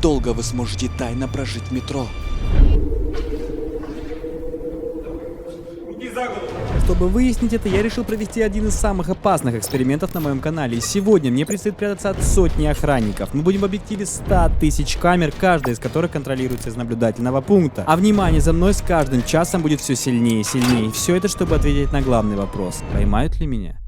долго вы сможете тайно прожить в метро? Чтобы выяснить это, я решил провести один из самых опасных экспериментов на моем канале. И сегодня мне предстоит прятаться от сотни охранников. Мы будем в объективе 100 тысяч камер, каждая из которых контролируется из наблюдательного пункта. А внимание за мной с каждым часом будет все сильнее и сильнее. Все это, чтобы ответить на главный вопрос: поймают ли меня?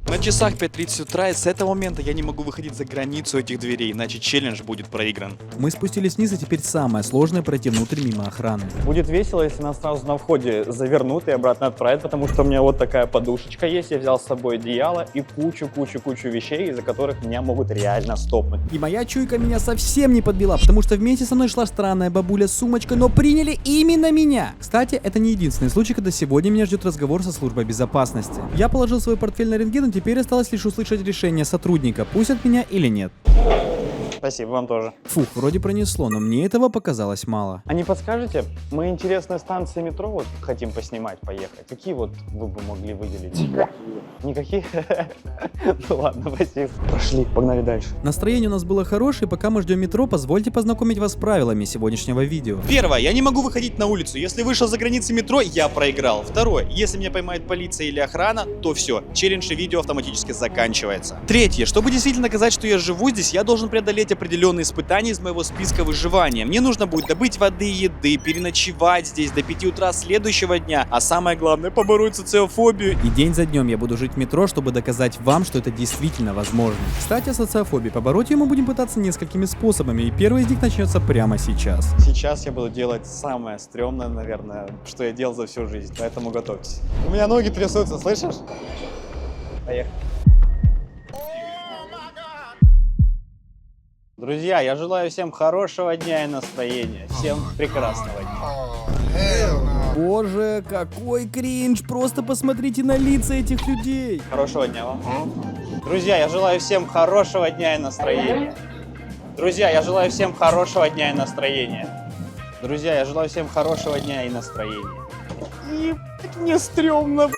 На часах 5:30 утра, и с этого момента я не могу выходить за границу этих дверей, иначе челлендж будет проигран. Мы спустились вниз, и теперь самое сложное — пройти внутрь мимо охраны. Будет весело, если нас сразу на входе завернут и обратно отправят, потому что у меня вот такая подушечка есть, я взял с собой одеяло и кучу вещей, из-за которых меня могут реально стопнуть. И моя чуйка меня совсем не подвела, потому что вместе со мной шла странная бабуля с сумочкой, но приняли именно меня. Кстати, это не единственный случай, когда сегодня меня ждет разговор со службой безопасности. Я положил свой портфель на рентген, и теперь осталось лишь услышать решение сотрудника, пустят меня или нет. Спасибо, вам тоже. Фух, вроде пронесло, но мне этого показалось мало. А не подскажете, мы интересные станции метро вот хотим поснимать, поехать. Какие вот вы бы могли выделить? Никаких? Ну ладно, спасибо. Пошли, погнали дальше. Настроение у нас было хорошее, и пока мы ждем метро, позвольте познакомить вас с правилами сегодняшнего видео. Первое, я не могу выходить на улицу. Если вышел за границы метро, я проиграл. Второе, если меня поймает полиция или охрана, то все, челлендж и видео автоматически заканчивается. Третье, чтобы действительно доказать, что я живу здесь, я должен преодолеть определенные испытания из моего списка выживания. Мне нужно будет добыть воды и еды, переночевать здесь до 5 утра следующего дня, а самое главное — побороть социофобию. И день за днем я буду жить в метро, чтобы доказать вам, что это действительно возможно. Кстати, о социофобии. Побороть ее мы будем пытаться несколькими способами, и первый из них начнется прямо сейчас. Сейчас я буду делать самое стрёмное, наверное, что я делал за всю жизнь, поэтому готовьтесь. У меня ноги трясутся, слышишь? Поехали. Друзья, я желаю всем хорошего дня и настроения. Всем прекрасного дня. Боже, какой кринж! Просто посмотрите на лица этих людей! Хорошего дня вам. Друзья, я желаю всем хорошего дня и настроения. Друзья, я желаю всем хорошего дня и настроения. Друзья, я желаю всем хорошего дня и настроения. Ебать, мне стрёмно.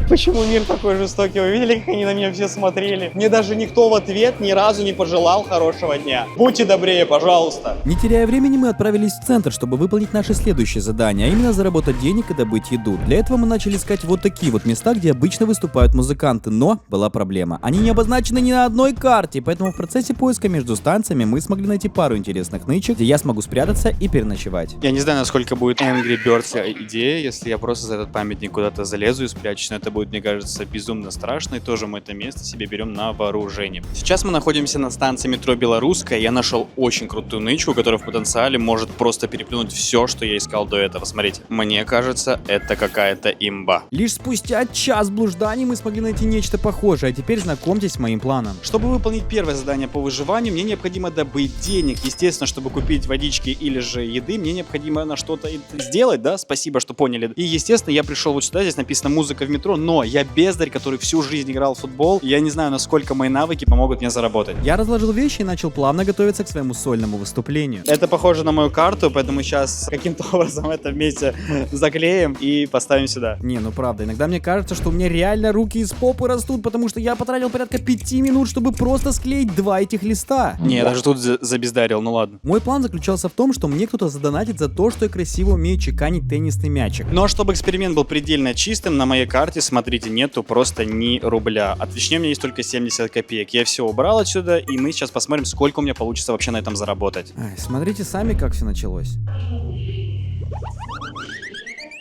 Почему мир такой жестокий? Вы видели, как они на меня все смотрели? Мне даже никто в ответ ни разу не пожелал хорошего дня. Будьте добрее, пожалуйста. Не теряя времени, мы отправились в центр, чтобы выполнить наше следующее задание, а именно заработать денег и добыть еду. Для этого мы начали искать вот такие вот места, где обычно выступают музыканты, но была проблема. Они не обозначены ни на одной карте, поэтому в процессе поиска между станциями мы смогли найти пару интересных нычек, где я смогу спрятаться и переночевать. Я не знаю, насколько будет Angry Birds идея, если я просто за этот памятник куда-то залезу и спрячусь, но это будет, мне кажется, безумно страшно, и тоже мы это место себе берем на вооружение. Сейчас мы находимся на станции метро Белорусская, я нашел очень крутую нычку, которая в потенциале может просто переплюнуть все, что я искал до этого. Смотрите, мне кажется, это какая-то имба. Лишь спустя час блужданий мы смогли найти нечто похожее, а теперь знакомьтесь с моим планом. Чтобы выполнить первое задание по выживанию, мне необходимо добыть денег. Естественно, чтобы купить водички или же еды, мне необходимо на что-то сделать, да? Спасибо, что поняли. И, естественно, я пришел вот сюда, здесь написано «Музыка в метро», но я бездарь, который всю жизнь играл в футбол, и я не знаю, насколько мои навыки помогут мне заработать. Я разложил вещи и начал плавно готовиться к своему сольному выступлению. Это похоже на мою карту, поэтому сейчас каким-то образом это вместе заклеим и поставим сюда. Не, ну правда, иногда мне кажется, что у меня реально руки из попы растут, потому что я потратил порядка 5 минут, чтобы просто склеить 2 этих листа. Не, я даже тут забездарил, ну ладно. Мой план заключался в том, что мне кто-то задонатит за то, что я красиво умею чеканить теннисный мячик. Но чтобы эксперимент был предельно чистым, на моей карте, смотрите, нету просто ни рубля. А точнее, у меня есть только 70 копеек. Я все убрал отсюда, и мы сейчас посмотрим, сколько у меня получится вообще на этом заработать. Ай, смотрите сами, как все началось.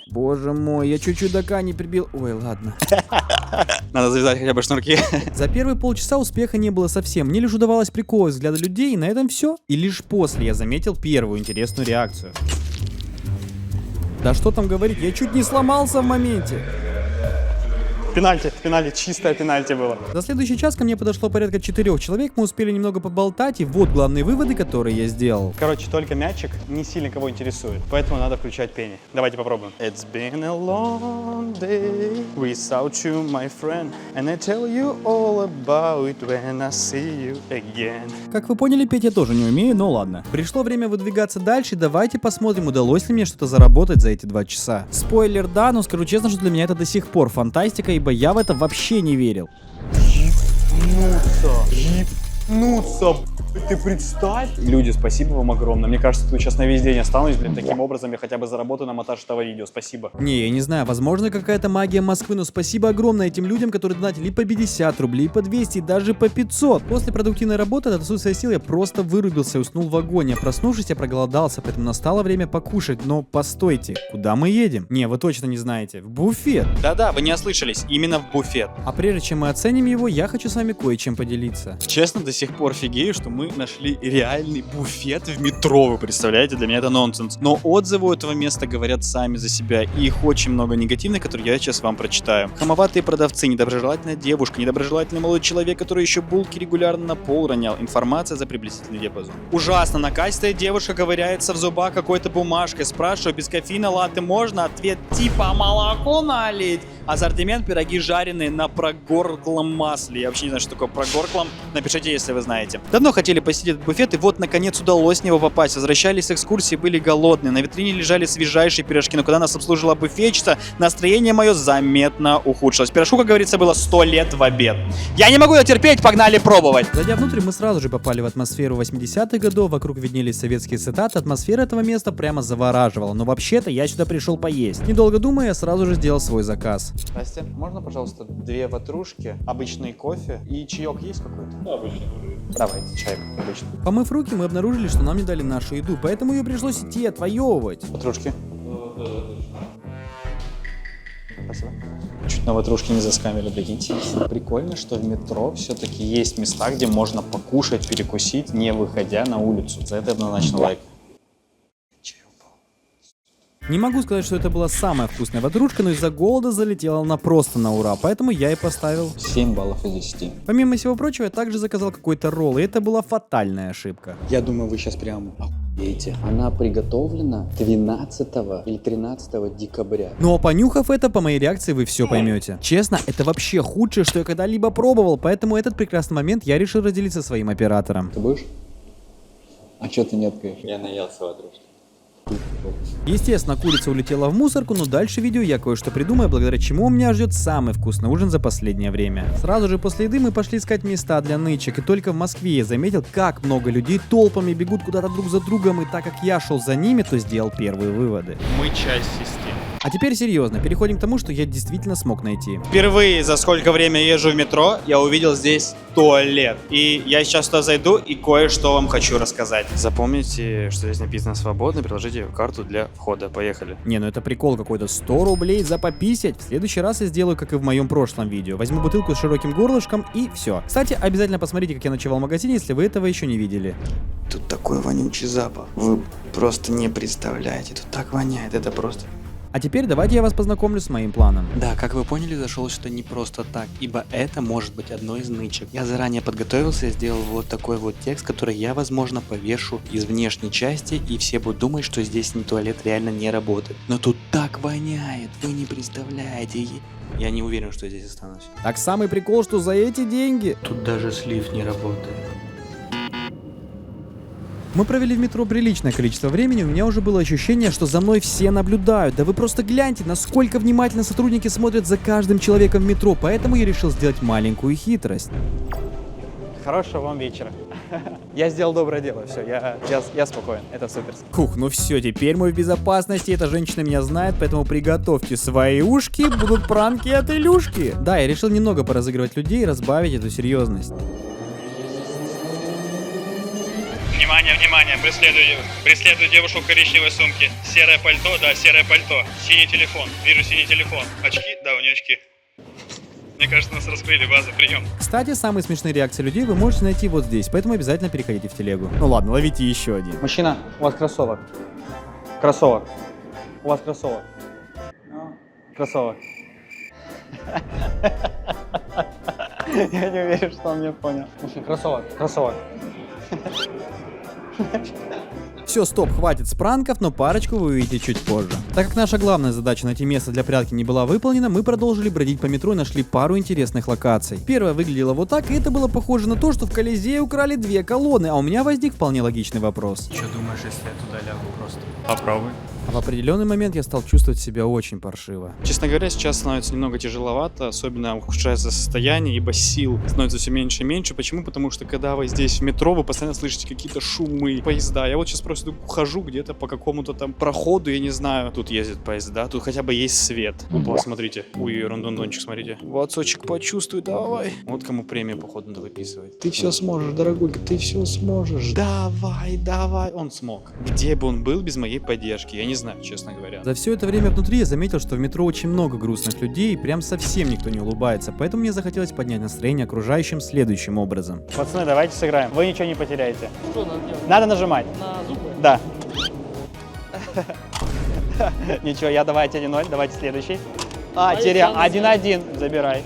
Боже мой, я чуть чудака не прибил. Ой, ладно. Надо завязать хотя бы шнурки. За первые полчаса успеха не было совсем. Мне лишь удавалось приковывать взгляды людей, и на этом все. И лишь после я заметил первую интересную реакцию. Да что там говорить, я чуть не сломался в моменте. Пенальти, чистое пенальти было. За следующий час ко мне подошло порядка 4 человек, мы успели немного поболтать, и вот главные выводы, которые я сделал. Короче, только мячик не сильно кого интересует, поэтому надо включать пение. Давайте попробуем. It's been a long day without you, my friend, and I tell you all about it when I see you again. Как вы поняли, петь я тоже не умею, но ладно. Пришло время выдвигаться дальше, давайте посмотрим, удалось ли мне что-то заработать за эти 2 часа. Спойлер, да, но скажу честно, что для меня это до сих пор фантастика, ибо я в это вообще не верил. Ебнуться. Ты представь! Люди, спасибо вам огромное. Мне кажется, тут сейчас на весь день останусь, блин, таким образом я хотя бы заработаю на монтаж этого видео. Спасибо. Не, я не знаю, возможно какая-то магия Москвы, но спасибо огромное этим людям, которые донатили по 50 рублей, по 200 и даже по 500. После продуктивной работы от отсутствия сил я просто вырубился и уснул в вагоне. Проснувшись, я проголодался, поэтому настало время покушать. Но постойте, куда мы едем? Не, вы точно не знаете. В буфет. Да-да, вы не ослышались, именно в буфет. А прежде чем мы оценим его, я хочу с вами кое-чем поделиться. Честно, до сих пор фигею, что мы нашли реальный буфет в метро, вы представляете? Для меня это нонсенс. Но отзывы у этого места говорят сами за себя, и их очень много негативных, которые я сейчас вам прочитаю. Хамоватые продавцы, недоброжелательная девушка, недоброжелательный молодой человек, который еще булки регулярно на пол ронял. Информация за приблизительный диапазон. Ужасно, накачанная девушка ковыряется в зубах какой-то бумажкой. Спрашиваю, без кофеина латте можно? Ответ типа молоко налить. Ассортимент пироги жареные на прогорклом масле. Я вообще не знаю, что такое прогорклом. Напишите, если вы знаете. Давно хотели посетить этот буфет, и вот наконец удалось в него попасть. Возвращались с экскурсии, были голодные. На витрине лежали свежайшие пирожки, но когда нас обслужила буфетчица, настроение мое заметно ухудшилось. Пирожку, как говорится, было 100 лет в обед. Я не могу это терпеть, погнали пробовать. Зайдя внутрь, мы сразу же попали в атмосферу 80-х годов, вокруг виднелись советские цитаты, атмосфера этого места прямо завораживала. Но вообще-то я сюда пришел поесть. Недолго думая, я сразу же сделал свой заказ. Здрасте, можно, пожалуйста, 2 ватрушки, обычный кофе и чаек есть какой-то? Да, обычный. Давайте, чай обычный. Помыв руки, мы обнаружили, что нам не дали нашу еду, поэтому ее пришлось идти отвоевывать. Ватрушки. Спасибо. Чуть на ватрушке не заскамили, прикиньте. Прикольно, что в метро все-таки есть места, где можно покушать, перекусить, не выходя на улицу. За это однозначно лайк. Не могу сказать, что это была самая вкусная ватрушка, но из-за голода залетела она просто на ура, поэтому я и поставил 7 баллов из 10. Помимо всего прочего, я также заказал какой-то ролл, и это была фатальная ошибка. Я думаю, вы сейчас прям охуеете. Она приготовлена 12 или 13 декабря. Ну а понюхав это, по моей реакции вы все поймете. Честно, это вообще худшее, что я когда-либо пробовал, поэтому этот прекрасный момент я решил разделиться со своим оператором. Ты будешь? А что ты не откроешь? Я наелся ватрушки. Естественно, курица улетела в мусорку, но дальше видео я кое-что придумаю, благодаря чему у меня ждет самый вкусный ужин за последнее время. Сразу же после еды мы пошли искать места для нычек, и только в Москве я заметил, как много людей толпами бегут куда-то друг за другом, и так как я шел за ними, то сделал первые выводы. Мы часть системы. А теперь серьезно, переходим к тому, что я действительно смог найти. Впервые за сколько время я езжу в метро, я увидел здесь туалет. И я сейчас туда зайду и кое-что вам хочу рассказать. Запомните, что здесь написано «Свободно», приложите карту для входа. Поехали. Не, ну это прикол какой-то, 100 рублей за пописять. В следующий раз я сделаю, как и в моем прошлом видео. Возьму бутылку с широким горлышком и все. Кстати, обязательно посмотрите, как я ночевал в магазине, если вы этого еще не видели. Тут такой вонючий запах. Вы просто не представляете. Тут так воняет, это просто... А теперь давайте я вас познакомлю с моим планом. Да, как вы поняли, зашел сюда не просто так, ибо это может быть одной из нычек. Я заранее подготовился и сделал вот такой вот текст, который я, возможно, повешу из внешней части, и все будут думать, что здесь не туалет реально не работает. Но тут так воняет, вы не представляете. Я не уверен, что здесь останусь. Так самый прикол, что за эти деньги... Тут даже слив не работает. Мы провели в метро приличное количество времени, у меня уже было ощущение, что за мной все наблюдают. Да вы просто гляньте, насколько внимательно сотрудники смотрят за каждым человеком в метро, поэтому я решил сделать маленькую хитрость. Хорошего вам вечера. Я сделал доброе дело, все, я спокоен, это супер. Фух, ну все, теперь мы в безопасности, эта женщина меня знает, поэтому приготовьте свои ушки, будут пранки от Илюшки. Да, я решил немного поразыгрывать людей и разбавить эту серьезность. Внимание, внимание, преследую девушку в коричневой сумке. Серое пальто, да, серое пальто. Синий телефон, вижу синий телефон. Очки, да, у нее очки. Мне кажется, нас раскрыли, база, прием. Кстати, самые смешные реакции людей вы можете найти вот здесь, поэтому обязательно переходите в телегу. Ну ладно, ловите еще один. Мужчина, у вас кроссовок. Кроссовок. У вас кроссовок. Кроссовок. Я не уверен, что он меня понял. Кроссовок, кроссовок. Все, стоп, хватит с пранков, но парочку вы увидите чуть позже. Так как наша главная задача найти место для прятки не была выполнена, мы продолжили бродить по метро и нашли пару интересных локаций. Первая выглядела вот так, и это было похоже на то, что в Колизее украли 2 колонны, а у меня возник вполне логичный вопрос. Что думаешь, если я туда лягу просто? Попробуй. А в определенный момент я стал чувствовать себя очень паршиво. Честно говоря, сейчас становится немного тяжеловато, особенно ухудшается состояние, ибо сил становится все меньше и меньше. Почему? Потому что когда вы здесь в метро, вы постоянно слышите какие-то шумы, поезда. Я вот сейчас просто хожу где-то по какому-то там проходу, я не знаю. Тут ездят поезда, тут хотя бы есть свет. Вот, смотрите. Ой, рундундончик, смотрите. Ватсочек, почувствуй, давай. Вот кому премию, походу, надо выписывать. Ты все сможешь, дорогой, ты все сможешь. Давай, давай. Он смог. Где бы он был без моей поддержки? Я не знаю, честно говоря. За все это время внутри я заметил, что в метро очень много грустных людей, и прям совсем никто не улыбается, поэтому мне захотелось поднять настроение окружающим следующим образом. Пацаны, давайте сыграем. Вы ничего не потеряете. Что надо делать? Надо нажимать. На зубы? Да. Ничего, я давайте 1-0, давайте следующий. Терял. 1-1. Забирай.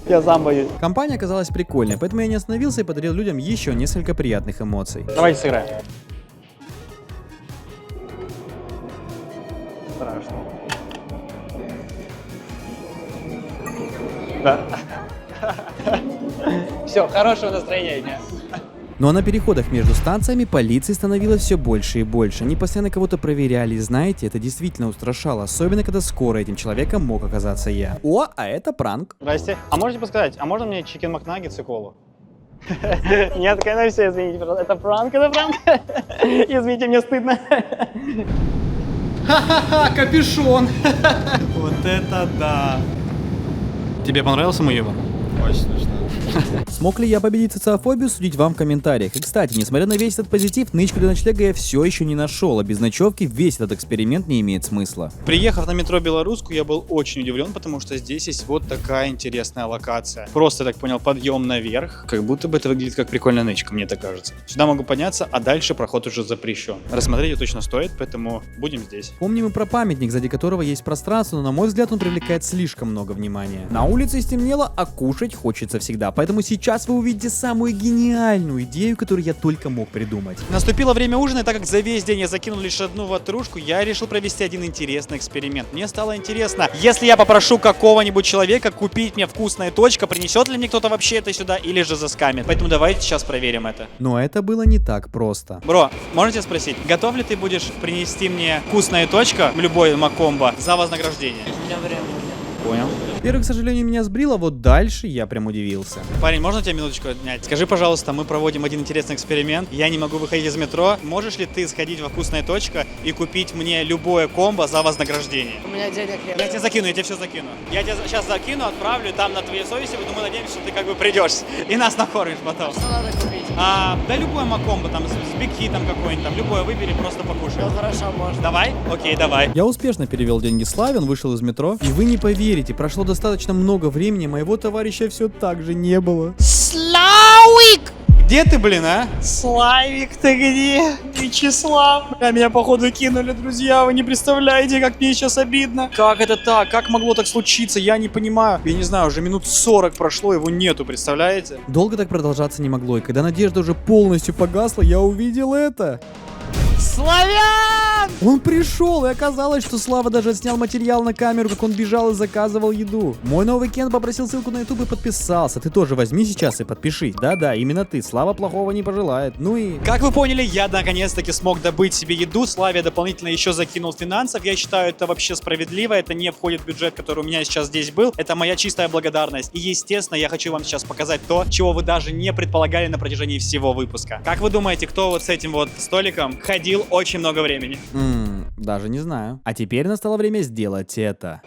Я сам боюсь. Компания оказалась прикольной, поэтому я не остановился и подарил людям еще несколько приятных эмоций. Давайте сыграем. Страшно. Да. Все, хорошего настроения. Ну а на переходах между станциями полиции становилось все больше и больше. Они постоянно кого-то проверяли, и знаете, это действительно устрашало, особенно когда скоро этим человеком мог оказаться я. О, а это пранк. Здрасте. А можете подсказать, а можно мне чикен макнаггетс и колу? Нет, конечно, все, извините, пожалуйста. Это пранк, это пранк. Извините, мне стыдно. Ха-ха-ха, капюшон. Вот это да. Тебе понравился мой юмор? Очень смешно. Смог ли я победить социофобию, судить вам в комментариях. И кстати, несмотря на весь этот позитив, нычку для ночлега я все еще не нашел, а без ночевки весь этот эксперимент не имеет смысла. Приехав на метро Белорусскую, я был очень удивлен, потому что здесь есть вот такая интересная локация. Просто, я так понял, подъем наверх. Как будто бы это выглядит как прикольная нычка, мне так кажется. Сюда могу подняться, а дальше проход уже запрещен. Рассмотреть ее точно стоит, поэтому будем здесь. Помним и про памятник, сзади которого есть пространство, но на мой взгляд он привлекает слишком много внимания. На улице стемнело, а кушать хочется всегда, поэтому сейчас вы увидите самую гениальную идею, которую я только мог придумать. Наступило время ужина, и так как за весь день я закинул лишь одну ватрушку, я решил провести один интересный эксперимент. Мне стало интересно, если я попрошу какого-нибудь человека купить мне вкусная точка, принесет ли мне кто-то вообще это сюда или же заскамит. Поэтому давайте сейчас проверим это. Но это было не так просто. Бро, можете спросить, готов ли ты будешь принести мне вкусная точка в любой макомбо за вознаграждение? Понял. Первый, к сожалению, меня сбрило, вот дальше я прям удивился. Парень, можно тебя минуточку отнять? Скажи, пожалуйста, мы проводим один интересный эксперимент. Я не могу выходить из метро. Можешь ли ты сходить во вкусная точка и купить мне любое комбо за вознаграждение? У меня денег нет. Я тебе закину, я тебе все закину. Я тебе сейчас закину, отправлю, там на твоей совести, мы надеемся, что ты как бы придешь и нас накормишь потом. Что надо купить? Да любое макомбо, там с бигхи там какой-нибудь, там любое выбери, просто покушай. Ну хорошо, можно. Давай? Окей, давай. Я успешно перевел деньги Славе, он вышел из метро. И вы не поверите, прошло достаточно много времени, моего товарища все так же не было. Славик! Где ты, блин, а? Славик, ты где? Вячеслав. Меня походу кинули, друзья, вы не представляете, как мне сейчас обидно. Как это так? Как могло так случиться? Я не понимаю. Я не знаю, уже минут 40 прошло, его нету, представляете? Долго так продолжаться не могло, и когда надежда уже полностью погасла, я увидел это. Славян! Он пришел, и оказалось, что Слава даже снял материал на камеру, как он бежал и заказывал еду. Мой новый Кен попросил ссылку на YouTube и подписался. Ты тоже возьми сейчас и подпишись. Да-да, именно ты. Слава плохого не пожелает. Ну и... Как вы поняли, я наконец-таки смог добыть себе еду. Славе дополнительно еще закинул финансов. Я считаю, это вообще справедливо. Это не входит в бюджет, который у меня сейчас здесь был. Это моя чистая благодарность. И, естественно, я хочу вам сейчас показать то, чего вы даже не предполагали на протяжении всего выпуска. Как вы думаете, кто вот с этим вот столиком ходил очень много времени? Даже не знаю. А теперь настало время сделать это.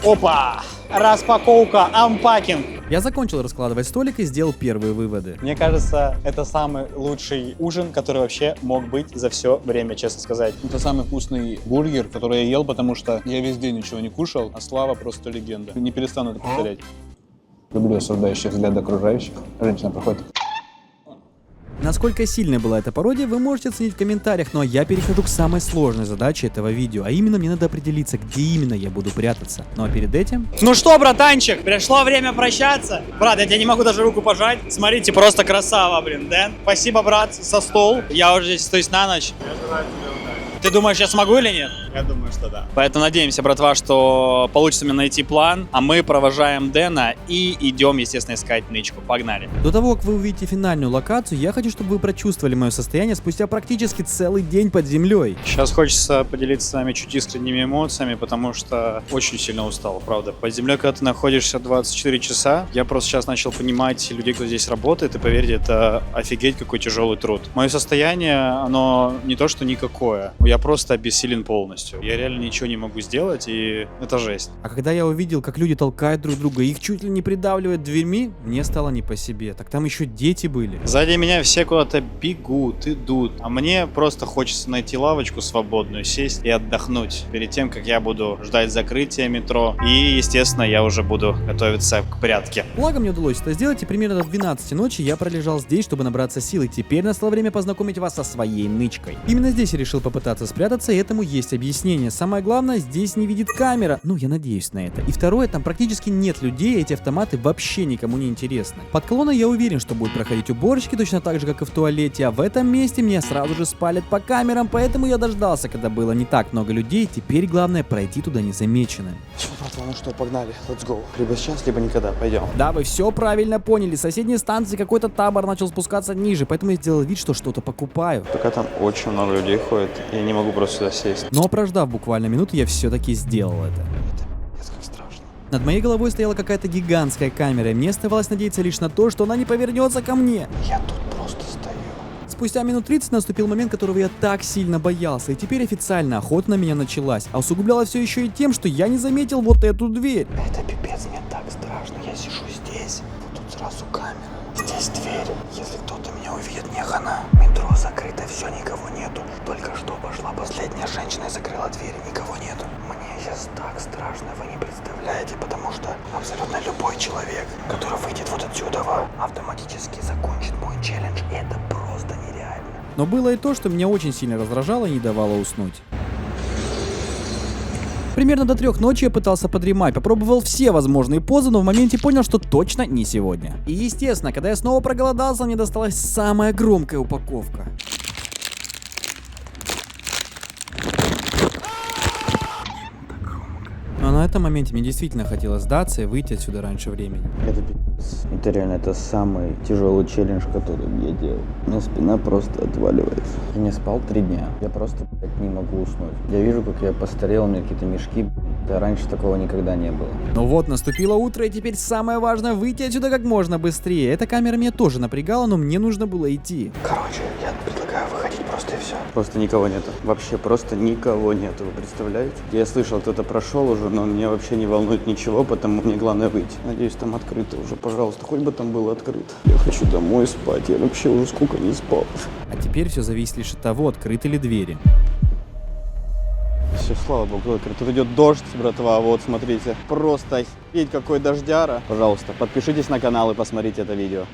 Опа! Распаковка, ампакинг. Я закончил раскладывать столик и сделал первые выводы. Мне кажется, это самый лучший ужин, который вообще мог быть за все время, честно сказать. Это самый вкусный бургер, который я ел, потому что я весь день ничего не кушал, а Слава просто легенда. Не перестану это повторять. Люблю осуждающий взгляд окружающих. Женщина проходит. Насколько сильной была эта пародия, вы можете оценить в комментариях, но я перехожу к самой сложной задаче этого видео, а именно мне надо определиться, где именно я буду прятаться. Ну а перед этим... Ну что, братанчик, пришло время прощаться. Брат, я тебе не могу даже руку пожать. Смотрите, просто красава, блин, Дэн. Спасибо, брат, со стол. Я уже здесь остаюсь на ночь. Ты думаешь, я смогу или нет? Я думаю, что да. Поэтому надеемся, братва, что получится мне найти план, а мы провожаем Дэна и идем, естественно, искать нычку. Погнали. До того, как вы увидите финальную локацию, я хочу, чтобы вы прочувствовали мое состояние спустя практически целый день под землей. Сейчас хочется поделиться с вами чуть искренними эмоциями, потому что очень сильно устал, правда. Под землей, когда ты находишься 24 часа, я просто сейчас начал понимать людей, кто здесь работает, и поверьте, это офигеть какой тяжелый труд. Мое состояние, оно не то что никакое, я просто обессилен полностью. Я реально ничего не могу сделать, и это жесть. А когда я увидел, как люди толкают друг друга, их чуть ли не придавливают дверьми, мне стало не по себе. Так там еще дети были. Сзади меня все куда-то бегут, идут, а мне просто хочется найти лавочку свободную, сесть и отдохнуть перед тем, как я буду ждать закрытия метро. И, естественно, я уже буду готовиться к прятке. Благо мне удалось это сделать, и примерно до 12 ночи я пролежал здесь, чтобы набраться сил, и теперь настало время познакомить вас со своей нычкой. Именно здесь я решил попытаться спрятаться, и этому есть объяснение. Самое главное, здесь не видит камера. Ну, я надеюсь на это. И второе, там практически нет людей, эти автоматы вообще никому не интересны. Под колонной я уверен, что будут проходить уборщики точно так же, как и в туалете, а в этом месте меня сразу же спалят по камерам, поэтому я дождался, когда было не так много людей. Теперь главное пройти туда незамеченным. Все, братва, ну что, погнали, let's go. Либо сейчас, либо никогда, пойдем. Да, вы все правильно поняли. С соседней станции какой-то табор начал спускаться ниже, поэтому я сделал вид, что что-то покупаю. Только там очень много людей ходит, я не могу просто сюда сесть. Но прождав буквально минуту, я все-таки сделал это. Как страшно. Над моей головой стояла какая-то гигантская камера, и мне оставалось надеяться лишь на то, что она не повернется ко мне. Я тут просто стою. Спустя минут 30 наступил момент, которого я так сильно боялся, и теперь официально охота на меня началась, а усугублялось все еще и тем, что я не заметил вот эту дверь. Это пипец, мне так страшно. Я сижу здесь, вот тут сразу камера. Здесь дверь. Если кто-то меня увидит, мне хана. Метро закрыто, все, никого нету. Только что пошла последняя женщина и закрыла дверь, никого нету. Мне сейчас так страшно, вы не представляете, потому что абсолютно любой человек, который выйдет вот отсюда, автоматически закончит мой челлендж. И это просто нереально. Но было и то, что меня очень сильно раздражало и не давало уснуть. Примерно до 3 ночи я пытался подремать, попробовал все возможные позы, но в моменте понял, что точно не сегодня. И естественно, когда я снова проголодался, мне досталась самая громкая упаковка. Но на этом моменте мне действительно хотелось сдаться и выйти отсюда раньше времени. Это пипец. Это реально, это самый тяжелый челлендж, который я делал. У меня спина просто отваливается. Я не спал 3 дня. Я просто, не могу уснуть. Я вижу, как я постарел, у меня какие-то мешки. Да раньше такого никогда не было. Ну вот, наступило утро, и теперь самое важное — выйти отсюда как можно быстрее. Эта камера меня тоже напрягала, но мне нужно было идти. Короче, я предлагаю выходить просто и все. Просто никого нету. Вообще просто никого нету, вы представляете? Я слышал, кто-то прошел уже, но меня вообще не волнует ничего, потому мне главное выйти. Надеюсь, там открыто уже, пожалуйста, хоть бы там было открыто. Я хочу домой спать, я вообще уже сколько не спал. А теперь все зависит лишь от того, открыты ли двери. Все, слава богу, открыто. Тут идет дождь, братва, вот, смотрите. Просто офигеть, какой дождяра. Пожалуйста, подпишитесь на канал и посмотрите это видео.